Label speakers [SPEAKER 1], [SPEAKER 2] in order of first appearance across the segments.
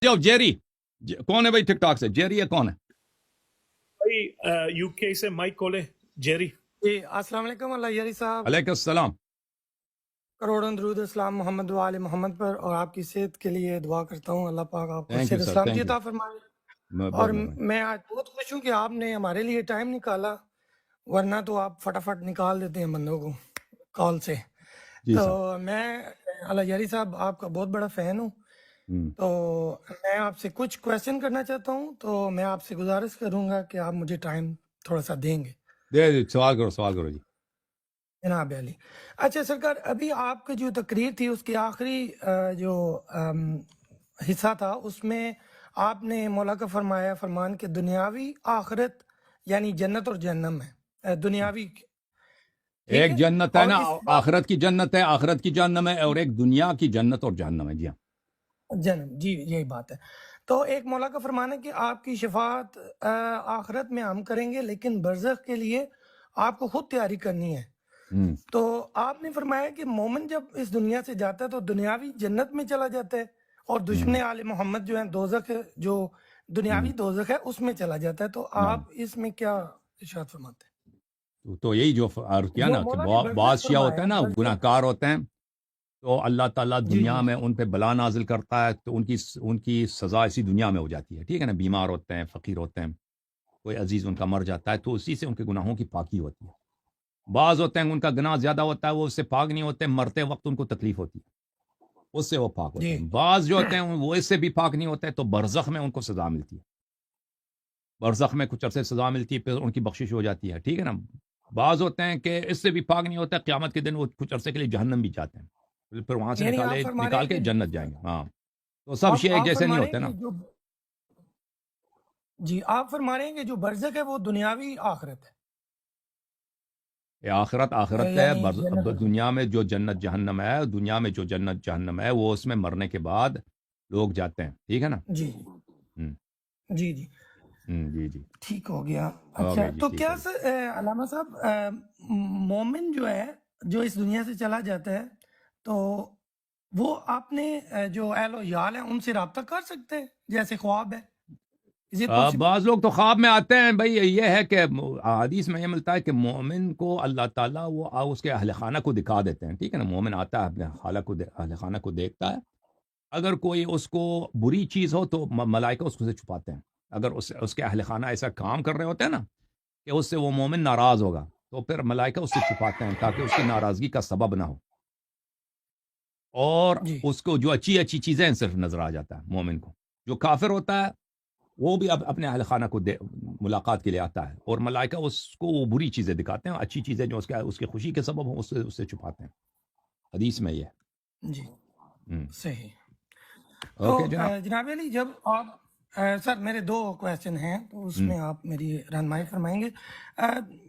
[SPEAKER 1] جاؤ جیری کون ہے بھائی ٹک ٹاک سے جیری ہے کون ہے
[SPEAKER 2] بھائی یو کے سے مائک کولے جیری
[SPEAKER 3] جی السلام علیکم اللہ یاری صاحب
[SPEAKER 1] علیکم السلام
[SPEAKER 3] کروڑوں درود اسلام محمد و آل محمد پر اور آپ کی صحت کے لیے دعا کرتا ہوں اللہ پاک آپ کو
[SPEAKER 1] تھینک یو
[SPEAKER 3] صحت
[SPEAKER 1] سر
[SPEAKER 3] اسلامتی
[SPEAKER 1] تھینک یو
[SPEAKER 3] عطا فرمائے اور
[SPEAKER 1] بہت مہربانی
[SPEAKER 3] میں آج بہت خوش ہوں کہ آپ نے ہمارے لیے ٹائم نکالا ورنہ تو آپ فٹافٹ نکال دیتے ہیں بندوں کو کال سے
[SPEAKER 1] جی
[SPEAKER 3] تو
[SPEAKER 1] صاحب
[SPEAKER 3] میں اللہ یاری صاحب آپ کا بہت بڑا فین ہوں تو میں آپ سے کچھ کویسچن کرنا چاہتا ہوں تو میں آپ سے گزارش کروں گا کہ آپ مجھے ٹائم تھوڑا سا دیں گے
[SPEAKER 1] دے سوال کرو جی
[SPEAKER 3] جناب علی اچھا سرکار ابھی آپ کی جو تقریر تھی اس کی آخری جو حصہ تھا اس میں آپ نے مولا کا فرمایا فرمان کہ دنیاوی آخرت یعنی جنت اور جہنم ہے دنیاوی ٹھیک
[SPEAKER 1] ایک
[SPEAKER 3] ہے
[SPEAKER 1] جنت ہے
[SPEAKER 3] اور
[SPEAKER 1] نا
[SPEAKER 3] اس بات
[SPEAKER 1] آخرت کی جنت ہے آخرت کی جہنم ہے اور ایک دنیا کی جنت اور جہنم ہے جی ہاں
[SPEAKER 3] جنم جی یہی بات ہے تو ایک مولا کا فرمان ہے کہ آپ کی شفاعت آخرت میں ہم کریں گے لیکن برزخ کے لیے آپ کو خود تیاری کرنی ہے تو آپ نے فرمایا کہ مومن جب اس دنیا سے جاتا ہے تو دنیاوی جنت میں چلا جاتا ہے اور دشمن آل محمد جو ہیں دوزخ جو دنیاوی دوزخ ہے اس میں چلا جاتا ہے تو آپ اس میں کیا ارشاد فرماتے ہیں
[SPEAKER 1] تو یہی جو عرض کیا
[SPEAKER 3] جو
[SPEAKER 1] نا کہ
[SPEAKER 3] مولا نے
[SPEAKER 1] بعض
[SPEAKER 3] برزخ
[SPEAKER 1] شیعہ ہوتے
[SPEAKER 3] فرمایا
[SPEAKER 1] ہیں نا
[SPEAKER 3] برزخ
[SPEAKER 1] گناہ کار ہوتے ہیں تو اللہ تعالیٰ
[SPEAKER 3] جی
[SPEAKER 1] دنیا
[SPEAKER 3] جی
[SPEAKER 1] میں ان پہ بلا نازل کرتا ہے تو ان کی سزا اسی دنیا میں ہو جاتی ہے ٹھیک ہے نا بیمار ہوتے ہیں فقیر ہوتے ہیں کوئی عزیز ان کا مر جاتا ہے تو اسی سے ان کے گناہوں کی پاکی ہوتی ہے بعض ہوتے ہیں ان کا گناہ زیادہ ہوتا ہے وہ اس سے پاک نہیں ہوتے مرتے وقت ان کو تکلیف ہوتی ہے اس سے وہ پاک ہوتے
[SPEAKER 3] جی
[SPEAKER 1] ہیں بعض جو ہوتے ہیں وہ اس سے بھی پاک نہیں ہوتے تو برزخ میں ان کو سزا ملتی ہے برزخ میں کچھ عرصے سزا ملتی ہے پھر ان کی بخشش ہو جاتی ہے ٹھیک ہے نا بعض ہوتے ہیں کہ اس سے بھی پاک نہیں ہوتا قیامت کے دن وہ کچھ عرصے کے لیے جہنم بھی جاتے ہیں پھر وہاں سے
[SPEAKER 3] یعنی آپ فرما رہے
[SPEAKER 1] نکال
[SPEAKER 3] ہیں
[SPEAKER 1] کے
[SPEAKER 3] کہ
[SPEAKER 1] جنت جائیں گے ہاں تو سب شے ایک
[SPEAKER 3] آپ
[SPEAKER 1] جیسے نہیں
[SPEAKER 3] فرما رہے
[SPEAKER 1] ہوتے
[SPEAKER 3] ہیں
[SPEAKER 1] نا
[SPEAKER 3] کہ جو جی آپ فرما رہے ہیں کہ جو برزخ ہے وہ دنیاوی آخرت
[SPEAKER 1] یہ آخرت
[SPEAKER 3] ہے
[SPEAKER 1] آخرت ہے
[SPEAKER 3] یعنی جنت اور
[SPEAKER 1] دنیا میں جو جنت جہنم ہے دنیا میں جو جنت جہنم ہے وہ اس میں مرنے کے بعد لوگ جاتے ہیں ٹھیک ہے نا
[SPEAKER 3] جی
[SPEAKER 1] ہم،
[SPEAKER 3] جی جی
[SPEAKER 1] جی جی
[SPEAKER 3] ٹھیک ہو گیا اچھا
[SPEAKER 1] اوکے جی
[SPEAKER 3] تو
[SPEAKER 1] ٹھیک
[SPEAKER 3] کیا
[SPEAKER 1] ہے جی
[SPEAKER 3] سر علامہ صاحب مومن جو ہے جو اس دنیا سے چلا جاتا ہے تو وہ اپنے جو اہل و یال ہیں ان سے رابطہ کر سکتے ہیں جیسے خواب ہے از اٹ پاسبل
[SPEAKER 1] بعض لوگ تو خواب میں آتے ہیں بھائی یہ ہے کہ حدیث میں یہ ملتا ہے کہ مومن کو اللہ تعالیٰ وہ اس کے اہل خانہ کو دکھا دیتے ہیں ٹھیک ہے نا مومن آتا ہے اپنے اہل خانہ کو دیکھتا ہے اگر کوئی اس کو بری چیز ہو تو ملائکہ اس کو سے چھپاتے ہیں اگر اس کے اہل خانہ ایسا کام کر رہے ہوتے ہیں نا کہ اس سے وہ مومن ناراض ہوگا تو پھر ملائکہ اس سے چھپاتے ہیں تاکہ اس کی ناراضگی کا سبب نہ ہو اور
[SPEAKER 3] جی
[SPEAKER 1] اس کو جو اچھی اچھی چیزیں صرف نظر آ جاتا ہے مومن کو جو کافر ہوتا ہے وہ بھی اب اپنے اہل خانہ کو ملاقات کے لیے آتا ہے اور ملائکہ اس کو وہ بری چیزیں دکھاتے ہیں اچھی چیزیں جو اس کی خوشی کے سبب ہوں اس سے چھپاتے ہیں حدیث میں یہ
[SPEAKER 3] جی
[SPEAKER 1] ہے
[SPEAKER 3] صحیح تو
[SPEAKER 1] اوکے جناب
[SPEAKER 3] جناب علی جب آپ سر میرے دو کویسچن ہیں تو اس میں آپ میری رہنمائی فرمائیں گے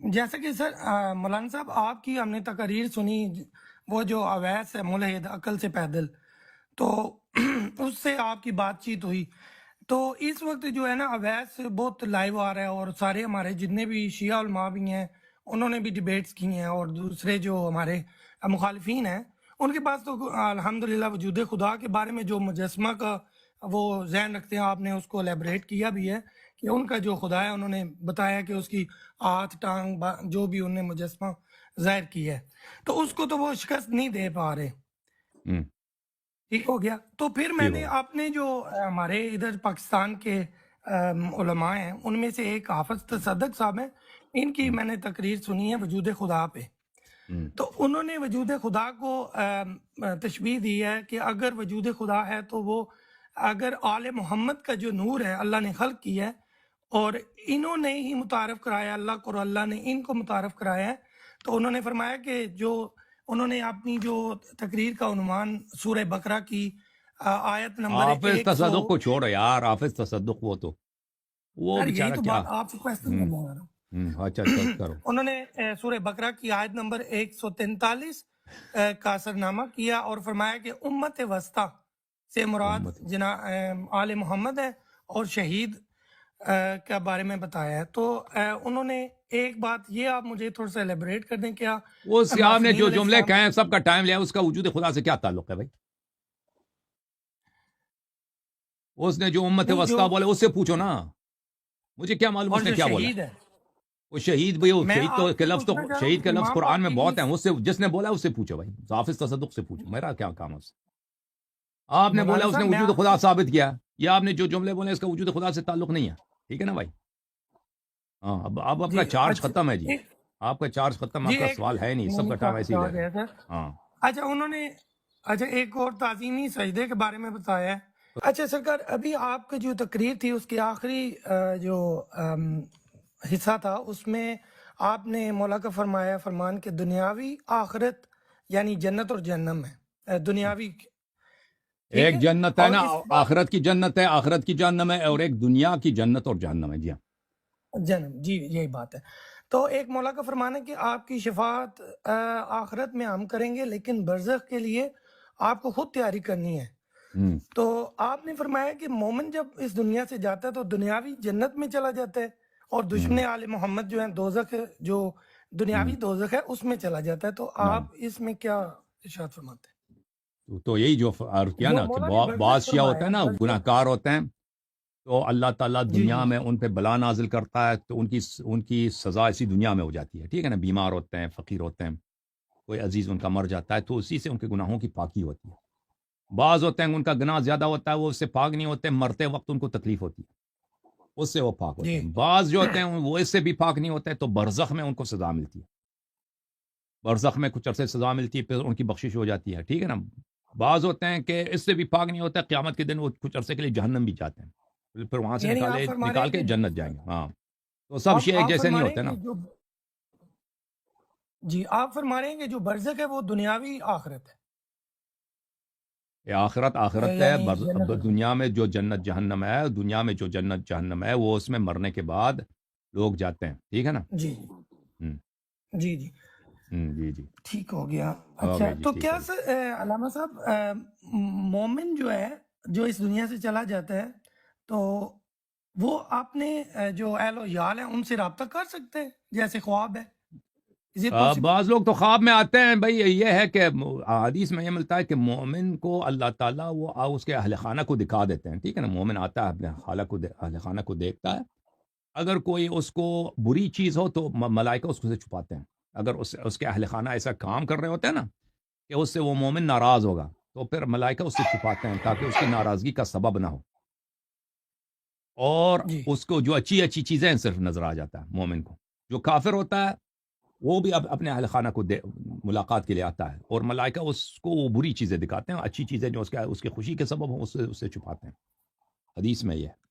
[SPEAKER 3] جیسا کہ سر مولانا صاحب آپ کی ہم نے تقاریر سنی وہ جو اویس ہے ملحد عقل سے پیدل تو اس سے آپ کی بات چیت ہوئی تو اس وقت جو ہے نا اویس بہت لائیو آ رہا ہے اور سارے ہمارے جتنے بھی شیعہ علماء بھی ہیں انہوں نے بھی ڈیبیٹس کی ہیں اور دوسرے جو ہمارے مخالفین ہیں ان کے پاس تو الحمدللہ وجود خدا کے بارے میں جو مجسمہ کا وہ ذہن رکھتے ہیں آپ نے اس کو الیبریٹ کیا بھی ہے کہ ان کا جو خدا ہے انہوں نے بتایا کہ اس کی ہاتھ ٹانگ جو بھی انہوں نے مجسمہ ظاہر کیا ہے تو اس کو تو وہ شکست نہیں دے پا رہے ٹھیک ہو گیا تو پھر میں
[SPEAKER 1] ٹھیک
[SPEAKER 3] نے
[SPEAKER 1] ہوگا
[SPEAKER 3] آپ نے جو ہمارے ادھر پاکستان کے علماء ہیں ان میں سے ایک حافظ تصدق صاحب ہیں ان کی میں نے تقریر سنی ہے وجود خدا پہ تو انہوں نے وجود خدا کو تشبیہ دی ہے کہ اگر وجود خدا ہے تو وہ اگر آل محمد کا جو نور ہے اللہ نے خلق کیا ہے اور انہوں نے ہی متعارف کرایا اللہ کو اور اللہ نے ان کو متعارف کرایا ہے تو انہوں نے فرمایا کہ جو انہوں نے اپنی جو تقریر کا عنوان سورہ بقرہ کی آیت نمبر
[SPEAKER 1] حافظ
[SPEAKER 3] 100
[SPEAKER 1] تصدق کو چھوڑو یار حافظ تصدق وہ
[SPEAKER 3] سر یہی
[SPEAKER 1] بیچارہ
[SPEAKER 3] تو
[SPEAKER 1] کیا
[SPEAKER 3] بات آپ سے کویسچن کرنے والا ہوں
[SPEAKER 1] اچھا کرو
[SPEAKER 3] انہوں نے سورہ بقرہ کی آیت نمبر 143 کا سرنامہ کیا اور فرمایا کہ امت وسطی سے مراد
[SPEAKER 1] امت
[SPEAKER 3] آل محمد ہے اور شہید کے بارے میں بتایا ہے تو انہوں نے ایک بات یہ آپ مجھے تھوڑا سا ایلیبریٹ کر دیں کیا
[SPEAKER 1] وہ سیاب نے
[SPEAKER 3] معصومین
[SPEAKER 1] جو
[SPEAKER 3] علیہ
[SPEAKER 1] جملے
[SPEAKER 3] السلام
[SPEAKER 1] کہے سب کا ٹائم لیا اس کا وجود خدا سے کیا تعلق ہے بھائی اس نے جو امت
[SPEAKER 3] نہیں جو
[SPEAKER 1] وسطیٰ بولے اس سے پوچھو نا، مجھے کیا معلوم
[SPEAKER 3] اور
[SPEAKER 1] اس نے
[SPEAKER 3] جو
[SPEAKER 1] کیا بولا.
[SPEAKER 3] شہید ہے،
[SPEAKER 1] وہ شہید بھائی، وہ
[SPEAKER 3] میں
[SPEAKER 1] شہید تو
[SPEAKER 3] آپ
[SPEAKER 1] کے
[SPEAKER 3] سے
[SPEAKER 1] لفظ تو
[SPEAKER 3] پوچھنا چاہ رہا ہوں
[SPEAKER 1] شہید کے
[SPEAKER 3] کہ
[SPEAKER 1] لفظ
[SPEAKER 3] امام
[SPEAKER 1] قرآن میں
[SPEAKER 3] باقر
[SPEAKER 1] بہت
[SPEAKER 3] کی
[SPEAKER 1] ہیں، اس سے جس نے بولا اس سے پوچھو بھائی، حافظ تصدق سے پوچھو، میرا کیا کام ہے اس سے. آپ نے بولا
[SPEAKER 3] مولانا
[SPEAKER 1] اس نے
[SPEAKER 3] صاحب میں
[SPEAKER 1] وجود
[SPEAKER 3] آپ
[SPEAKER 1] خدا
[SPEAKER 3] سے
[SPEAKER 1] ثابت کیا، یا آپ نے جو جملے بولے اس کا وجود خدا سے تعلق نہیں ہے. ٹھیک ہے نا بھائی. ہاں اب آپ
[SPEAKER 3] جی
[SPEAKER 1] کا چارج
[SPEAKER 3] اچھا
[SPEAKER 1] ختم ہے جی،
[SPEAKER 3] ایک
[SPEAKER 1] آپ کا چارج ختم،
[SPEAKER 3] جی
[SPEAKER 1] آپ کا
[SPEAKER 3] ایک
[SPEAKER 1] سوال ہے نہیں،
[SPEAKER 3] نہیں
[SPEAKER 1] سب کا
[SPEAKER 3] نہیں
[SPEAKER 1] ٹائم ایسے ہی
[SPEAKER 3] کہا
[SPEAKER 1] لے رہے
[SPEAKER 3] گیا
[SPEAKER 1] ہیں.
[SPEAKER 3] سر.
[SPEAKER 1] ہاں
[SPEAKER 3] اچھا انہوں نے اچھا ایک اور تعظیمی سجدے کے بارے میں بتایا ہے. اچھا سرکار ابھی آپ کی جو تقریر تھی اس کی آخری جو حصہ تھا اس میں آپ نے مولا کا فرمایا فرمان کہ دنیاوی آخرت یعنی جنت اور جہنم ہے دنیاوی ٹھیک
[SPEAKER 1] ایک
[SPEAKER 3] ہے
[SPEAKER 1] جنت ہے
[SPEAKER 3] اور
[SPEAKER 1] نا،
[SPEAKER 3] اس کے بعد
[SPEAKER 1] آخرت کی جنت ہے، آخرت کی جہنم ہے، اور ایک دنیا کی جنت اور جہنم ہے. جی ہاں.
[SPEAKER 3] جنم جی یہی بات ہے. تو ایک مولا کا فرمان ہے کہ آپ کی شفاعت آخرت میں ہم کریں گے لیکن برزخ کے لیے آپ کو خود تیاری کرنی ہے.
[SPEAKER 1] ہوں.
[SPEAKER 3] تو آپ نے فرمایا کہ مومن جب اس دنیا سے جاتا ہے تو دنیاوی جنت میں چلا جاتا ہے اور دشمن
[SPEAKER 1] ہوں.
[SPEAKER 3] آل محمد جو ہیں دوزخ ہے، جو دنیاوی
[SPEAKER 1] ہوں.
[SPEAKER 3] دوزخ ہے اس میں چلا جاتا ہے. تو
[SPEAKER 1] نعم.
[SPEAKER 3] آپ اس میں کیا ارشاد فرماتے
[SPEAKER 1] تو یہی جو عرض کیا
[SPEAKER 3] ہیں جو
[SPEAKER 1] نا کہ
[SPEAKER 3] مولا نے
[SPEAKER 1] بعض
[SPEAKER 3] برزخ
[SPEAKER 1] شیعہ ہوتے
[SPEAKER 3] فرمایا
[SPEAKER 1] ہیں نا، گناہ
[SPEAKER 3] برزخ؟
[SPEAKER 1] کار ہوتے ہیں، تو اللہ تعالیٰ
[SPEAKER 3] جی
[SPEAKER 1] دنیا
[SPEAKER 3] جی
[SPEAKER 1] میں ان پہ بلا نازل کرتا ہے، تو ان کی سزا اسی دنیا میں ہو جاتی ہے. ٹھیک ہے نا. بیمار ہوتے ہیں، فقیر ہوتے ہیں، کوئی عزیز ان کا مر جاتا ہے، تو اسی سے ان کے گناہوں کی پاکی ہوتی ہے. بعض ہوتے ہیں ان کا گناہ زیادہ ہوتا ہے، وہ اس سے پاک نہیں ہوتے، مرتے وقت ان کو تکلیف ہوتی ہے، اس سے وہ پاک ہوتے
[SPEAKER 3] جی
[SPEAKER 1] ہیں. بعض جو ہوتے ہیں وہ اس سے بھی پاک نہیں ہوتے، تو برزخ میں ان کو سزا ملتی ہے، برزخ میں کچھ عرصے سزا ملتی ہے، پھر ان کی بخشش ہو جاتی ہے. ٹھیک ہے نا. بعض ہوتے ہیں کہ اس سے بھی پاک نہیں ہوتا، قیامت کے دن وہ کچھ عرصے کے لیے جہنم بھی جاتے ہیں، پھر وہاں سے
[SPEAKER 3] یعنی آپ فرما رہے
[SPEAKER 1] نکال
[SPEAKER 3] ہیں
[SPEAKER 1] کے
[SPEAKER 3] کہ
[SPEAKER 1] جنت جائیں گے. ہاں. تو سب شیعہ ایک
[SPEAKER 3] آپ
[SPEAKER 1] جیسے
[SPEAKER 3] فرما
[SPEAKER 1] نہیں
[SPEAKER 3] رہے
[SPEAKER 1] ہوتے
[SPEAKER 3] ہیں
[SPEAKER 1] نا.
[SPEAKER 3] کہ جو جی آپ فرما رہے ہیں کہ جو برزخ ہے وہ دنیاوی آخرت
[SPEAKER 1] یہ آخرت
[SPEAKER 3] ہے
[SPEAKER 1] ہے.
[SPEAKER 3] یعنی جنت اور جہنم.
[SPEAKER 1] دنیا میں جو جنت جہنم ہے، دنیا میں جو جنت جہنم ہے، وہ اس میں مرنے کے بعد لوگ جاتے ہیں. ٹھیک ہے نا.
[SPEAKER 3] جی
[SPEAKER 1] ہوں.
[SPEAKER 3] جی جی
[SPEAKER 1] جی جی.
[SPEAKER 3] ٹھیک ہو گیا.
[SPEAKER 1] ہو
[SPEAKER 3] اچھا
[SPEAKER 1] گئی جی،
[SPEAKER 3] تو
[SPEAKER 1] ٹھیک
[SPEAKER 3] کیا
[SPEAKER 1] ہو گئی.
[SPEAKER 3] سر علامہ صاحب مومن جو ہے جو اس دنیا سے چلا جاتا ہے تو وہ اپنے جو اہل و یال ہیں ان سے رابطہ کر سکتے ہیں جیسے خواب ہے؟ Is it possible?
[SPEAKER 1] بعض لوگ تو خواب میں آتے ہیں بھائی. یہ ہے کہ حدیث میں یہ ملتا ہے کہ مومن کو اللہ تعالیٰ وہ اس کے اہل خانہ کو دکھا دیتے ہیں. ٹھیک ہے نا. مومن آتا ہے اپنے اہل خانہ کو دیکھتا ہے. اگر کوئی اس کو بری چیز ہو تو ملائکہ اس کو سے چھپاتے ہیں. اگر اس کے اہل خانہ ایسا کام کر رہے ہوتے ہیں نا کہ اس سے وہ مومن ناراض ہوگا، تو پھر ملائکہ اس سے چھپاتے ہیں تاکہ اس کی ناراضگی کا سبب نہ ہو، اور
[SPEAKER 3] جی
[SPEAKER 1] اس کو جو اچھی اچھی چیزیں صرف نظر آ جاتا ہے مومن کو. جو کافر ہوتا ہے وہ بھی اپنے اہل خانہ کو ملاقات کے لیے آتا ہے، اور ملائکہ اس کو وہ بری چیزیں دکھاتے ہیں، اچھی چیزیں جو اس کے خوشی کے سبب ہوں اس سے چھپاتے ہیں. حدیث میں یہ ہے.